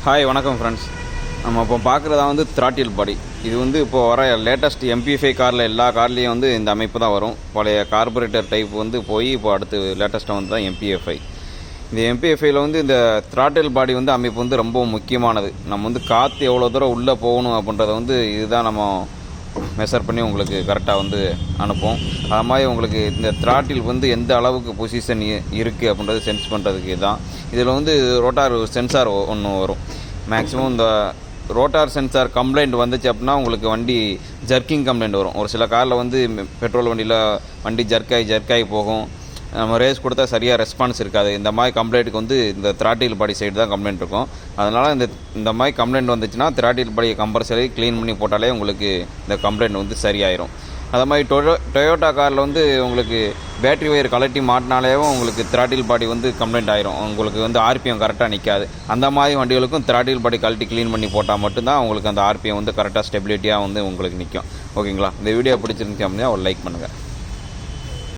Hi வணக்கம் friends. நம்ம இப்போ பார்க்குறதா வந்து த்ராட்டில் பாடி. இது வந்து இப்போது வர லேட்டஸ்ட் MP5 காரில் எல்லா கார்லேயும் வந்து இந்த அமைப்பு தான் வரும். பழைய கார்பரேட்டர் டைப் வந்து போய் இப்போ அடுத்து லேட்டஸ்ட்டாக வந்து தான் MP5. இந்த MP5ல் வந்து இந்த த்ராட்டில் பாடி வந்து அமைப்பு வந்து ரொம்ப முக்கியமானது. நம்ம வந்து காற்று எவ்வளோ தூரம் உள்ளே போகணும் அப்படின்றத வந்து இதுதான் நம்ம மெஷர் பண்ணி உங்களுக்கு கரெக்டாக வந்து அனுப்போம். அது மாதிரி உங்களுக்கு இந்த த்ராட்டில் வந்து எந்த அளவுக்கு பொசிஷன் இருக்குது அப்படின்றது சென்ஸ் பண்ணுறதுக்கு தான். இதில் வந்து ரோட்டார் சென்சார் ஒன்று வரும். மேக்ஸிமம் இந்த ரோட்டார் சென்சார் கம்ப்ளைண்ட் வந்துச்சு அப்படின்னா உங்களுக்கு வண்டி ஜர்க்கிங் கம்ப்ளைண்ட் வரும். ஒரு சில காரில் வந்து பெட்ரோல் வண்டியில் வண்டி ஜர்க்காகி போகும். நம்ம ரேஸ் கொடுத்தா சரியாக ரெஸ்பான்ஸ் இருக்காது. இந்த மாதிரி கம்ப்ளைண்ட்டுக்கு வந்து இந்த த்ராட்டில் பாடி சைடு தான் கம்ப்ளைண்ட் இருக்கும். அதனால் இந்த மாதிரி கம்ப்ளைண்ட் வந்துச்சுன்னா த்ராட்டில் பாடியை கம்பல்சரி க்ளீன் பண்ணி போட்டாலே உங்களுக்கு இந்த கம்ப்ளைண்ட் வந்து சரியாயிரும். அது மாதிரி டொயோட்டா காரில் வந்து உங்களுக்கு பேட்ரி ஒயர் கலட்டி மாட்டினாலேயும் உங்களுக்கு த்ராட்டில் பாடி வந்து கம்ப்ளைண்ட் ஆயிரும். உங்களுக்கு வந்து ஆர்பிஎம் கரெக்டாக நிற்காது. அந்த மாதிரி வண்டிகளுக்கும் த்ராட்டில் பாடி கழட்டி க்ளீன் பண்ணி போட்டால் மட்டும்தான் உங்களுக்கு அந்த ஆர்பிஎம் வந்து கரெக்டாக ஸ்டெபிலிட்டியாக வந்து உங்களுக்கு நிற்கும். ஓகேங்களா? இந்த வீடியோ பிடிச்சிருந்துச்சு அப்படின்னா ஒரு லைக் பண்ணுங்கள்.